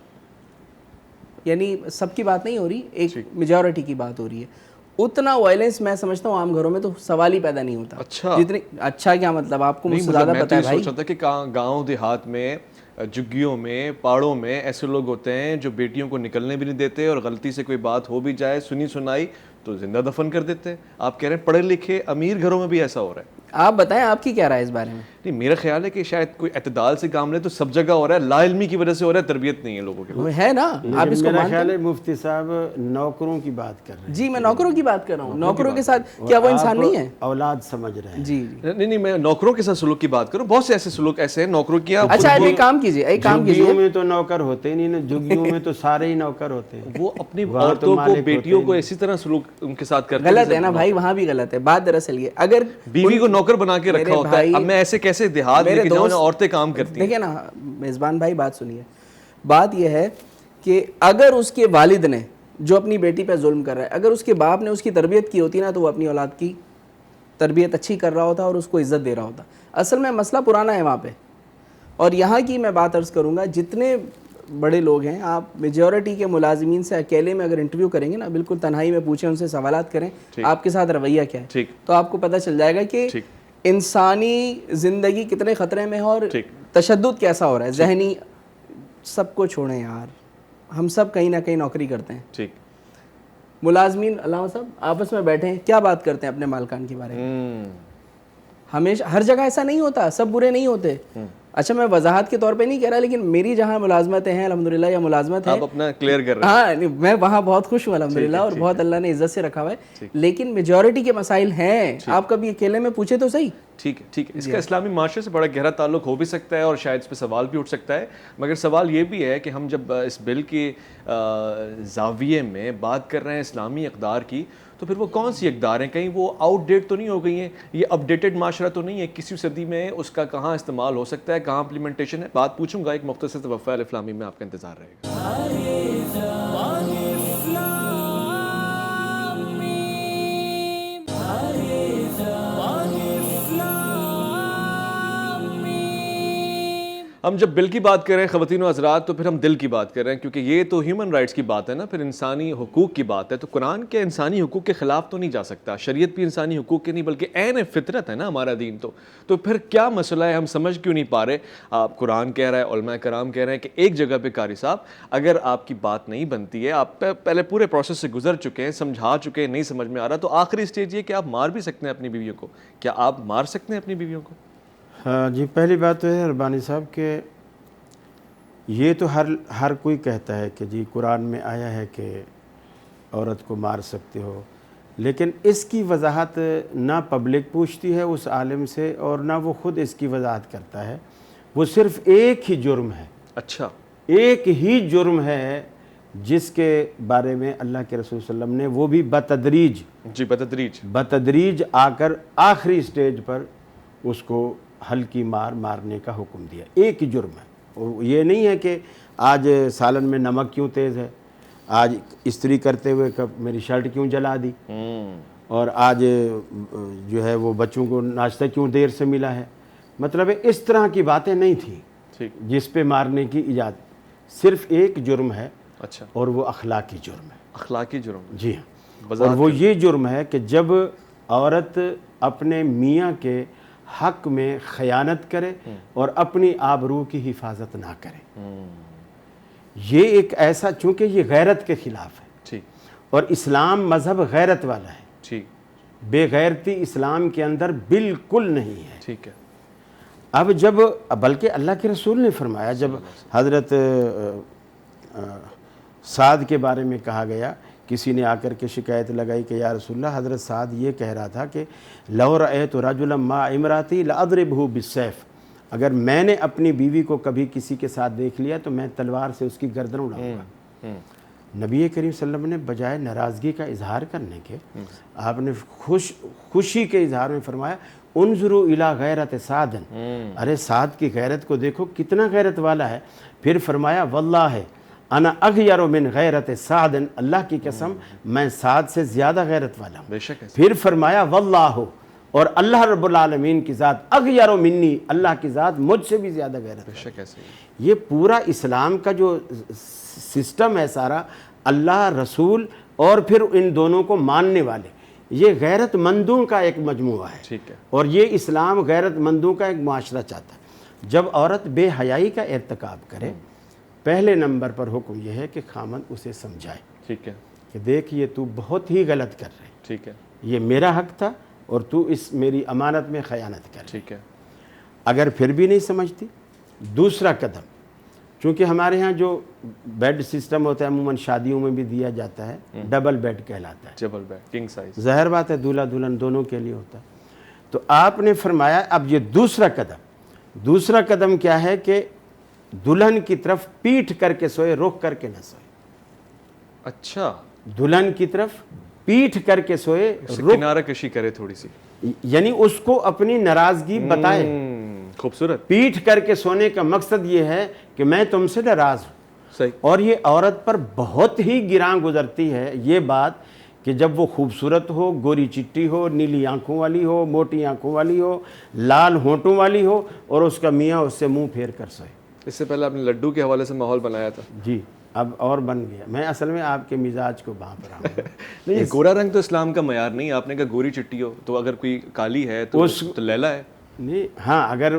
یعنی سب کی بات نہیں ہو رہی, ایک میجورٹی کی بات ہو رہی ہے, اتنا وائلنس میں سمجھتا ہوں عام گھروں میں تو سوال ہی پیدا نہیں ہوتا. اچھا, جتنی اچھا کیا مطلب, آپ کو مجھ سے زیادہ پتہ ہے بھائی. میں سوچ رہا تھا کہ گاؤں دیہات میں, جھگیوں میں, پہاڑوں میں ایسے لوگ ہوتے ہیں جو بیٹیوں کو نکلنے بھی نہیں دیتے, اور غلطی سے کوئی بات ہو بھی جائے سنی سنائی تو زندہ دفن کر دیتے ہیں. آپ کہہ رہے ہیں پڑھے لکھے امیر گھروں میں بھی ایسا ہو رہا ہے. آپ بتائیں آپ کی کیا رائے اس بارے میں؟ نہیں, میرا خیال ہے کہ شاید کوئی اعتدال سے کام لے تو سب جگہ ہو رہا ہے, لا علمی کی وجہ سے ہو رہا ہے, تربیت نہیں ہے لوگوں کے. ہے نا, آپ اس کو میرا خیال ہے مفتی صاحب نوکروں کی بات کر رہے ہیں. جی میں نوکروں کی بات کر رہا ہوں. نوکروں کے ساتھ کیا وہ انسان نہیں ہے؟ اولاد سمجھ رہے ہیں. جی نہیں, میں نوکروں کے ساتھ سلوک کی بات کروں. بہت سے ایسے سلوک ایسے ہیں نوکروں کی. اچھا ایک کام کیجیے, ایک کام کیجیے, جھگیوں میں تو نوکر ہوتے نہیں نا, جھگیوں میں تو سارے ہی نوکر ہوتے ہیں. وہ اپنی عورتوں کو, بیٹیوں کو اسی طرح سلوک ان کے ساتھ کرتے ہیں. غلط ہے نا بھائی, وہاں بھی غلط ہے. بات دراصل یہ, اگر بیوی کو نوکر بنا کے رکھا ہوتا ہے, اب میں ایسے کیسے دیہات لے کے جاؤں, عورتیں کام کرتی ہیں. دیکھیں نا میزبان بھائی, بات سنیے. بات یہ ہے کہ اگر اس کے والد نے جو اپنی بیٹی پہ ظلم کر رہا ہے, اگر اس کے باپ نے اس کی تربیت کی ہوتی نا, تو وہ اپنی اولاد کی تربیت اچھی کر رہا ہوتا اور اس کو عزت دے رہا ہوتا. اصل میں مسئلہ پرانا ہے وہاں پہ. اور یہاں کی میں بات عرض کروں گا, جتنے بڑے لوگ ہیں, آپ میجورٹی کے ملازمین سے اکیلے میں اگر انٹرویو کریں گے نا, بالکل تنہائی میں پوچھیں, ان سے سوالات کریں, آپ کے ساتھ رویہ کیا ہے, تو آپ کو پتہ چل جائے گا کہ انسانی زندگی کتنے خطرے میں ہے, اور تشدد کیسا ہو رہا ہے ذہنی. سب کو چھوڑیں یار, ہم سب کہیں نہ کہیں نوکری کرتے ہیں. ٹھیک. ملازمین علامہ صاحب آپس میں بیٹھے ہیں, کیا بات کرتے ہیں اپنے مالکان کے بارے میں؟ ہمیشہ ہر جگہ ایسا نہیں ہوتا, سب برے نہیں ہوتے. اچھا میں وضاحت کے طور پہ نہیں کہہ رہا, لیکن میری جہاں ملازمتیں ہیں الحمدللہ یا ملازمت ہے, آپ اپنا کلیئر کر رہے ہاں میں وہاں بہت خوش ہوں الحمدللہ, اور بہت اللہ نے عزت سے رکھا ہوا ہے, لیکن میجورٹی کے مسائل ہیں. آپ کبھی اکیلے میں پوچھے تو صحیح. ٹھیک ہے, ٹھیک ہے. اس کا اسلامی معاشرے سے بڑا گہرا تعلق ہو بھی سکتا ہے اور شاید اس پہ سوال بھی اٹھ سکتا ہے, مگر سوال یہ بھی ہے کہ ہم جب اس بل کے زاویے میں بات کر رہے ہیں اسلامی اقدار کی, تو پھر وہ کون سی اقدار ہیں؟ کہیں وہ آؤٹ ڈیٹ تو نہیں ہو گئی ہیں؟ یہ اپ ڈیٹڈ معاشرہ تو نہیں ہے؟ 21ویں صدی میں اس کا کہاں استعمال ہو سکتا ہے, کہاں امپلیمنٹیشن ہے؟ بات پوچھوں گا, ایک مختصر توفیع الافلامی میں آپ کا انتظار رہے گا. ہم جب بل کی بات کر رہے ہیں خواتین و حضرات, تو پھر ہم دل کی بات کر رہے ہیں, کیونکہ یہ تو ہیومن رائٹس کی بات ہے نا, پھر انسانی حقوق کی بات ہے. تو قرآن کے انسانی حقوق کے خلاف تو نہیں جا سکتا, شریعت بھی انسانی حقوق کے نہیں بلکہ عین فطرت ہے نا ہمارا دین. تو پھر کیا مسئلہ ہے, ہم سمجھ کیوں نہیں پا رہے؟ آپ قرآن کہہ رہا ہے, علماء کرام کہہ رہے ہیں کہ ایک جگہ پہ قاری صاحب اگر آپ کی بات نہیں بنتی ہے, آپ پہلے پورے پروسیس سے گزر چکے ہیں, سمجھا چکے ہیں, نہیں سمجھ میں آ رہا, تو آخری اسٹیج یہ کہ آپ مار بھی سکتے ہیں اپنی بیویوں کو. کیا آپ مار سکتے ہیں اپنی بیویوں کو؟ ہاں جی, پہلی بات تو ہے ربانی صاحب کہ یہ تو ہر کوئی کہتا ہے کہ جی قرآن میں آیا ہے کہ عورت کو مار سکتے ہو, لیکن اس کی وضاحت نہ پبلک پوچھتی ہے اس عالم سے اور نہ وہ خود اس کی وضاحت کرتا ہے. وہ صرف ایک ہی جرم ہے. اچھا, ایک ہی جرم ہے جس کے بارے میں اللہ کے رسول صلی اللہ علیہ وسلم نے وہ بھی بتدریج, جی بتدریج آ کر آخری سٹیج پر اس کو ہلکی مارنے کا حکم دیا. ایک ہی جرم ہے. یہ نہیں ہے کہ آج سالن میں نمک کیوں تیز ہے, آج استری کرتے ہوئے میری شرٹ کیوں جلا دی, اور آج جو ہے وہ بچوں کو ناشتہ کیوں دیر سے ملا ہے. مطلب اس طرح کی باتیں نہیں تھیں جس پہ مارنے کی اجازت. صرف ایک جرم ہے, اچھا, اور وہ اخلاقی جرم ہے. اخلاقی جرم, جی ہاں, اور وہ یہ جرم ہے کہ جب عورت اپنے میاں کے حق میں خیانت کرے اور اپنی آبرو کی حفاظت نہ کرے. یہ ایک ایسا, چونکہ یہ غیرت کے خلاف ہے, اور اسلام مذہب غیرت والا ہے, بے غیرتی اسلام کے اندر بالکل نہیں ہے. ٹھیک ہے. اب جب, بلکہ اللہ کے رسول نے فرمایا, جب حضرت سعد کے بارے میں کہا گیا, کسی نے آ کر کے شکایت لگائی کہ یا رسول اللہ, حضرت سعد یہ کہہ رہا تھا کہ لو رأیت رجلا مع امراتی لأضربہ بالسیف, اگر میں نے اپنی بیوی کو کبھی کسی کے ساتھ دیکھ لیا تو میں تلوار سے اس کی گردن اڑاؤں گا. نبی کریم صلی اللہ علیہ وسلم نے بجائے ناراضگی کا اظہار کرنے کے, آپ نے خوشی کے اظہار میں فرمایا انظروا الی غیرت سعد, ارے سعد کی غیرت کو دیکھو کتنا غیرت والا ہے. پھر فرمایا واللہ انا اغیر من غیرت سعد, اللہ کی قسم میں سعد سے زیادہ غیرت والا ہوں. پھر فرمایا واللہ, اور اللہ رب العالمین کی ذات اغیر منی, اللہ کی ذات مجھ سے بھی زیادہ غیرت والا. یہ پورا اسلام کا جو سسٹم ہے سارا, اللہ رسول اور پھر ان دونوں کو ماننے والے, یہ غیرت مندوں کا ایک مجموعہ ہے. اور یہ اسلام غیرت مندوں کا ایک معاشرہ چاہتا ہے. جب عورت بے حیائی کا ارتکاب کرے, پہلے نمبر پر حکم یہ ہے کہ خامند اسے سمجھائے, ٹھیک ہے, کہ دیکھ یہ تو بہت ہی غلط کر رہے, ٹھیک ہے, یہ میرا حق تھا اور تو اس میری امانت میں خیانت کر, ٹھیک ہے. اگر پھر بھی نہیں سمجھتی, دوسرا قدم, چونکہ ہمارے ہاں جو بیڈ سسٹم ہوتا ہے عموماً شادیوں میں بھی دیا جاتا ہے, ڈبل بیڈ کہلاتا ہے, ڈبل بیڈ, کنگ سائز, ظاہر بات ہے دولہا دلہن دونوں کے لیے ہوتا ہے. تو آپ نے فرمایا اب یہ دوسرا قدم کیا ہے کہ دلہن کی طرف پیٹھ کر کے سوئے, رخ کر کے نہ سوئے. اچھا, دلہن کی طرف پیٹھ کر کے سوئے, کنارہ کشی کرے تھوڑی سی, یعنی اس کو اپنی ناراضگی بتائے. خوبصورت. پیٹھ کر کے سونے کا مقصد یہ ہے کہ میں تم سے ناراض ہوں. صحیح. اور یہ عورت پر بہت ہی گراں گزرتی ہے یہ بات کہ جب وہ خوبصورت ہو, گوری چٹی ہو, نیلی آنکھوں والی ہو, موٹی آنکھوں والی ہو, لال ہونٹوں والی ہو, اور اس کا میاں اس سے منہ پھیر کر سوئے. اس سے پہلے آپ نے لڈو کے حوالے سے ماحول بنایا تھا. جی, اب اور بن گیا. میں اصل میں آپ کے مزاج کو وہاں پر آؤں. نہیں, گورا رنگ تو اسلام کا معیار نہیں. آپ نے کہا گوری چٹی ہو, تو اگر کوئی کالی ہے تو لیلا ہے. نہیں, ہاں, اگر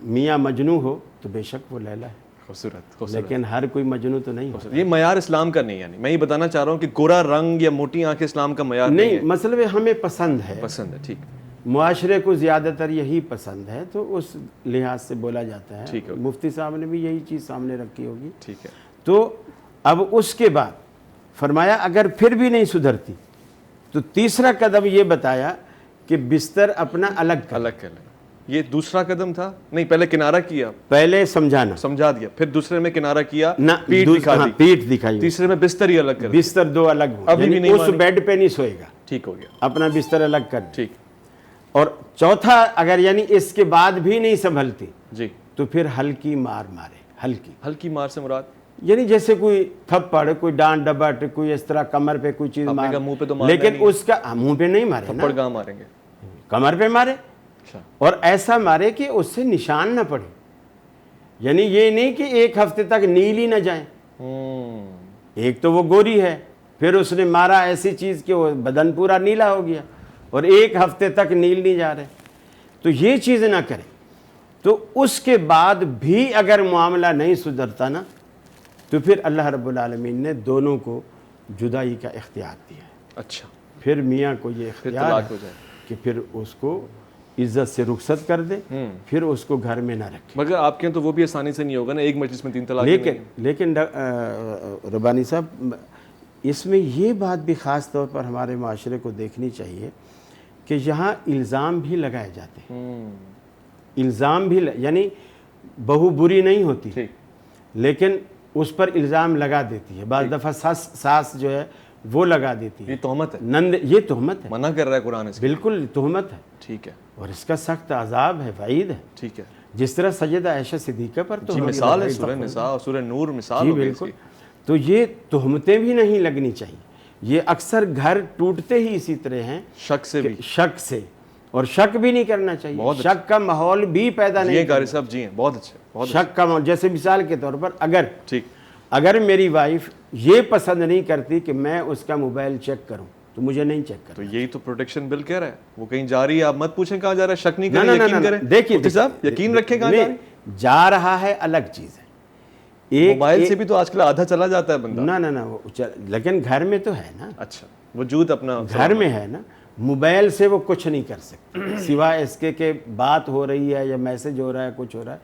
میاں مجنوں ہو تو بے شک وہ لیلا ہے. خوبصورت خوبصورت. لیکن ہر کوئی مجنوں تو نہیں ہوتا. یہ معیار اسلام کا نہیں, یعنی میں یہ بتانا چاہ رہا ہوں کہ گورا رنگ یا موٹی آنکھیں اسلام کا معیار نہیں ہے. مطلب ہمیں پسند ہے, پسند ہے, ٹھیک, معاشرے کو زیادہ تر یہی پسند ہے, تو اس لحاظ سے بولا جاتا ہے. ٹھیک ہے. مفتی صاحب نے بھی یہی چیز سامنے رکھی ہوگی. ٹھیک ہے. تو اب اس کے بعد فرمایا اگر پھر بھی نہیں سدھرتی تو تیسرا قدم یہ بتایا کہ بستر اپنا الگ کر. الگ کر لیں. یہ دوسرا قدم تھا, نہیں پہلے کنارہ کیا, پہلے سمجھانا, سمجھا دیا, پھر دوسرے میں کنارہ کیا, نہ پیٹھ دکھا دی, پیٹھ دکھائی, تیسرے میں بستر ہی الگ کر دیا. بستر دو الگ ہو, ابھی بھی یعنی نہیں اس مانی. بیڈ پہ نہیں سوئے گا, ٹھیک ہو گیا, اپنا بستر الگ کر. ٹھیک. اور چوتھا اگر یعنی اس کے بعد بھی نہیں سنبھلتی جی, تو پھر ہلکی مار مارے. ہلکی ہلکی مار سے مراد یعنی جیسے کوئی تھپڑ, کوئی ڈانٹ ڈبٹ, کوئی اس طرح کمر پہ کوئی چیز مار, منہ پہ تو مارنا لیکن نہیں, اس کا منہ پہ نہیں مارے نا, تھپڑ کہاں ماریں گے, کمر پہ مارے. اچھا, اور ایسا مارے کہ اس سے نشان نہ پڑے, یعنی یہ نہیں کہ ایک ہفتے تک نیل ہی نہ جائیں. ایک تو وہ گوری ہے, پھر اس نے مارا ایسی چیز کہ وہ بدن پورا نیلا ہو گیا, اور ایک ہفتے تک نیل نہیں جا رہے, تو یہ چیز نہ کریں. تو اس کے بعد بھی اگر معاملہ نہیں سدھرتا نا, تو پھر اللہ رب العالمین نے دونوں کو جدائی کا اختیار دیا ہے. اچھا, پھر میاں کو یہ پھر اختیار طلاق ہے ہو جائے. کہ پھر اس کو عزت سے رخصت کر دے, پھر اس کو گھر میں نہ رکھے. مگر آپ کے تو وہ بھی آسانی سے نہیں ہوگا نا, ایک مجلس میں 3 طلاق. لیکن ربانی صاحب, اس میں یہ بات بھی خاص طور پر ہمارے معاشرے کو دیکھنی چاہیے کہ یہاں الزام بھی لگائے جاتے ہیں. الزام بھی یعنی بہو بری نہیں ہوتی, لیکن اس پر الزام لگا دیتی ہے. بعض دفعہ ساس جو ہے وہ لگا دیتی ہے. یہ تہمت ہے, نند, یہ تہمت ہے, منع کر رہا ہے قرآن اس کی. بالکل تہمت ہے. ٹھیک ہے, اور اس کا سخت عذاب ہے, وعید ہے. ٹھیک ہے. جس طرح سیدہ عائشہ صدیقہ پر جی, تو مثال ہے سورہ نساء اور سورہ نور, مثال جی ہو گئی اس بالکل. کی. تو یہ تہمتیں بھی نہیں لگنی چاہیے. یہ اکثر گھر ٹوٹتے ہی اسی طرح ہیں, شک سے بھی, شک سے, اور شک بھی نہیں کرنا چاہیے. شک کا ماحول بھی پیدا نہیں. جی قاری صاحب, جی ہیں, بہت اچھے, بہت شک کا ماحول, جیسے مثال کے طور پر ٹھیک, اگر میری وائف یہ پسند نہیں کرتی کہ میں اس کا موبائل چیک کروں, تو مجھے نہیں چیک کرنا. تو یہی تو پروٹیکشن بل کہہ رہا ہے. وہ کہیں جا رہی ہے, آپ مت پوچھیں کہاں جا رہا ہے, شک نہیں کریں, یقین کریں. دیکھیے صاحب یقین رکھیں کہاں جا رہی ہے. جا رہا ہے الگ چیز ہے, موبائل سے بھی تو آج کل آدھا چلا جاتا ہے بندہ. نہ لیکن گھر میں تو ہے نا. اچھا, وجود اپنا گھر میں ہے نا. موبائل سے وہ کچھ نہیں کر سکتے سوائے اس کے کہ بات ہو رہی ہے یا میسج ہو رہا ہے, کچھ ہو رہا ہے,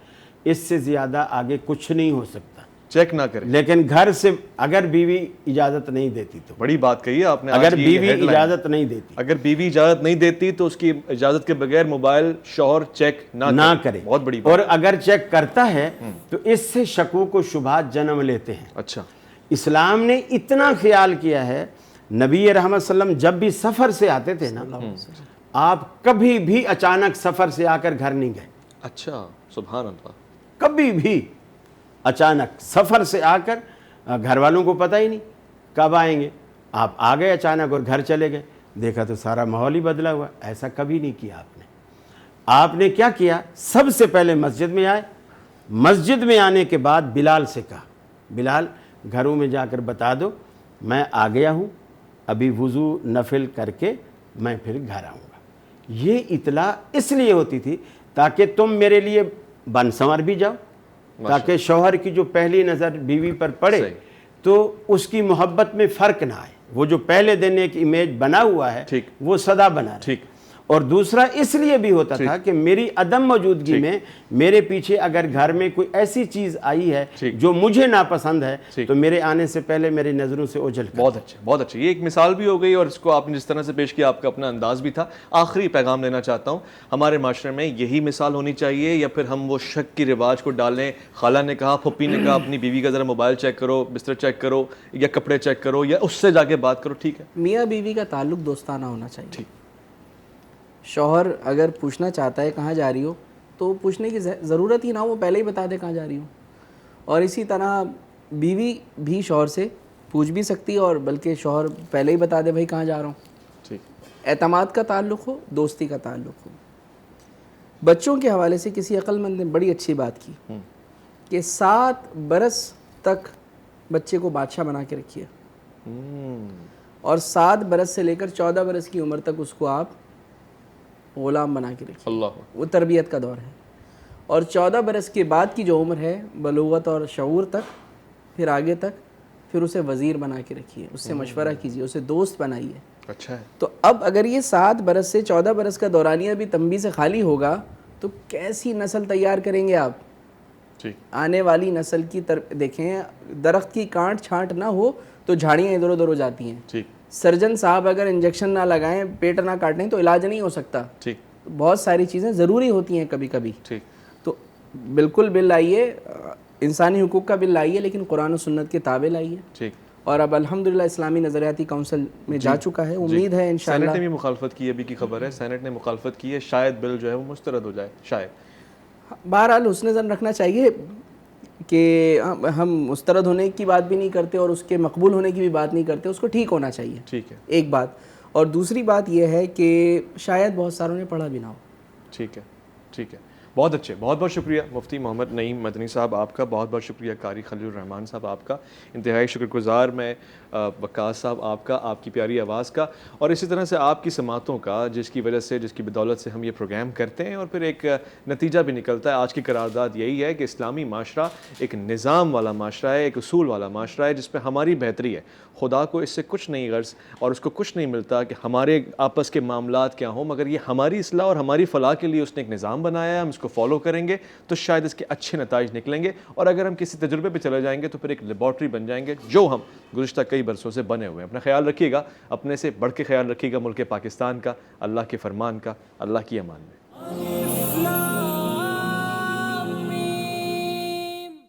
اس سے زیادہ آگے کچھ نہیں ہو سکتا. چیک نہ کریں. لیکن گھر سے اگر بیوی اجازت نہیں دیتی تو, بڑی بات کہی ہے آپ نے, اگر بیوی اجازت نہیں دیتی, اگر بیوی اجازت نہیں دیتی تو اس کی اجازت کے بغیر موبائل شوہر چیک نہ کرے. بہت بڑی بات. اور اگر چیک کرتا ہے تو اس سے شکوک و شبہات جنم لیتے ہیں. اچھا, اسلام نے اتنا خیال کیا ہے, نبی رحمت صلی اللہ علیہ وسلم جب بھی سفر سے آتے تھے نا, آپ کبھی بھی اچانک سفر سے آ کر گھر نہیں گئے. اچھا, سبحان اللہ. کبھی بھی اچانک سفر سے آ کر, گھر والوں کو پتہ ہی نہیں کب آئیں گے, آپ آ گئے اچانک اور گھر چلے گئے, دیکھا تو سارا ماحول ہی بدلا ہوا. ایسا کبھی نہیں کیا آپ نے. آپ نے کیا کیا, سب سے پہلے مسجد میں آئے, مسجد میں آنے کے بعد بلال سے کہا, بلال گھروں میں جا کر بتا دو میں آ گیا ہوں, ابھی وضو نفل کر کے میں پھر گھر آؤں گا. یہ اطلاع اس لیے ہوتی تھی تاکہ تم میرے لیے بن سنور بھی جاؤ, تاکہ شوہر کی جو پہلی نظر بیوی پر پڑے تو اس کی محبت میں فرق نہ آئے. وہ جو پہلے دن ایک امیج بنا ہوا ہے وہ سدا بنا رہے. اور دوسرا اس لیے بھی ہوتا تھا کہ میری عدم موجودگی میں میرے پیچھے اگر گھر میں کوئی ایسی چیز آئی ہے جو مجھے ناپسند ہے تو میرے آنے سے پہلے میری نظروں سے اوجھل کر. بہت اچھا, بہت اچھا. یہ ایک مثال بھی ہو گئی اور اس کو آپ نے جس طرح سے پیش کیا آپ کا اپنا انداز بھی تھا. آخری پیغام دینا چاہتا ہوں, ہمارے معاشرے میں یہی مثال ہونی چاہیے یا پھر ہم وہ شک کی رواج کو ڈالیں, خالہ نے کہا, پھپھی نے کہا اپنی بیوی کا ذرا موبائل چیک کرو, بستر چیک کرو یا کپڑے چیک کرو یا اس سے جا کے بات کرو, ٹھیک ہے. میاں بیوی کا تعلق دوستانہ ہونا چاہیے. شوہر اگر پوچھنا چاہتا ہے کہاں جا رہی ہو تو پوچھنے کی ضرورت ہی نہ ہو, وہ پہلے ہی بتا دے کہاں جا رہی ہو. اور اسی طرح بیوی بھی شوہر سے پوچھ بھی سکتی ہے, اور بلکہ شوہر پہلے ہی بتا دے بھائی کہاں جا رہا ہوں. اعتماد کا تعلق ہو, دوستی کا تعلق ہو. بچوں کے حوالے سے کسی عقل مند نے بڑی اچھی بات کی کہ 7 برس تک بچے کو بادشاہ بنا کے رکھیے, اور 7 برس سے لے کر 14 برس کی عمر تک اس کو آپ غلام بنا کے رکھیے. وہ تربیت کا دور ہے. اور 14 برس کے بعد کی جو عمر ہے بلوغت اور شعور تک، پھر آگے تک، پھر اسے وزیر بنا کے رکھیے، اس سے مشورہ کیجیے، اسے دوست بنائیے۔ اچھا ہے۔ تو اب اگر یہ 7 برس سے 14 برس کا دورانیہ بھی تنبیہ سے خالی ہوگا تو کیسی نسل تیار کریں گے آپ؟ ٹھیک۔ آنے والی نسل کی دیکھیں، درخت کی کانٹ چھانٹ نہ ہو تو جھاڑیاں ادھر ادھر ہو جاتی ہیں۔ ٹھیک سرجن صاحب اگر انجیکشن نہ لگائیں، پیٹ نہ کاٹیں تو علاج نہیں ہو سکتا۔ ٹھیک بہت ساری چیزیں ضروری ہوتی ہیں کبھی کبھی۔ ٹھیک۔ تو بالکل بل لائیے، انسانی حقوق کا بل لائیے، لیکن قرآن و سنت کے تابع لائیے۔ ٹھیک۔ اور اب الحمدللہ اسلامی نظریاتی کونسل میں جا چکا ہے، امید ہے انشاءاللہ۔ سینٹ نے بھی مخالفت کی، ابھی کی خبر ہے سینٹ نے مخالفت کی ہے، شاید بل جو ہے وہ مسترد ہو جائے، شاید۔ بہرحال حسن ظن رکھنا چاہیے کہ ہم مسترد ہونے کی بات بھی نہیں کرتے اور اس کے مقبول ہونے کی بھی بات نہیں کرتے، اس کو ٹھیک ہونا چاہیے، ٹھیک ہے۔ ایک بات۔ اور دوسری بات یہ ہے کہ شاید بہت ساروں نے پڑھا بھی نہ ہو۔ ٹھیک ہے، ٹھیک ہے، بہت اچھے، بہت بہت شکریہ مفتی محمد نعیم مدنی صاحب آپ کا، بہت بہت شکریہ قاری خلیل الرحمان صاحب آپ کا، انتہائی شکر گزار میں وقاص صاحب آپ کا، آپ کی پیاری آواز کا، اور اسی طرح سے آپ کی سماعتوں کا، جس کی وجہ سے، جس کی بدولت سے ہم یہ پروگرام کرتے ہیں، اور پھر ایک نتیجہ بھی نکلتا ہے۔ آج کی قرارداد یہی ہے کہ اسلامی معاشرہ ایک نظام والا معاشرہ ہے، ایک اصول والا معاشرہ ہے، جس پہ ہماری بہتری ہے۔ خدا کو اس سے کچھ نہیں غرض اور اس کو کچھ نہیں ملتا کہ ہمارے آپس کے معاملات کیا ہوں، مگر یہ ہماری اصلاح اور ہماری فلاح کے لیے اس نے ایک نظام بنایا ہے، ہم اس کو فالو کریں گے تو شاید اس کے اچھے نتائج نکلیں گے، اور اگر ہم کسی تجربے پہ چلے جائیں گے تو پھر ایک لیبارٹری بن جائیں گے، جو ہم گزشتہ کئی برسوں سے بنے ہوئے ہیں۔ اپنا خیال رکھیے گا، اپنے سے بڑھ کے خیال رکھیے گا ملک پاکستان کا، اللہ کے فرمان کا، اللہ کی امان میں۔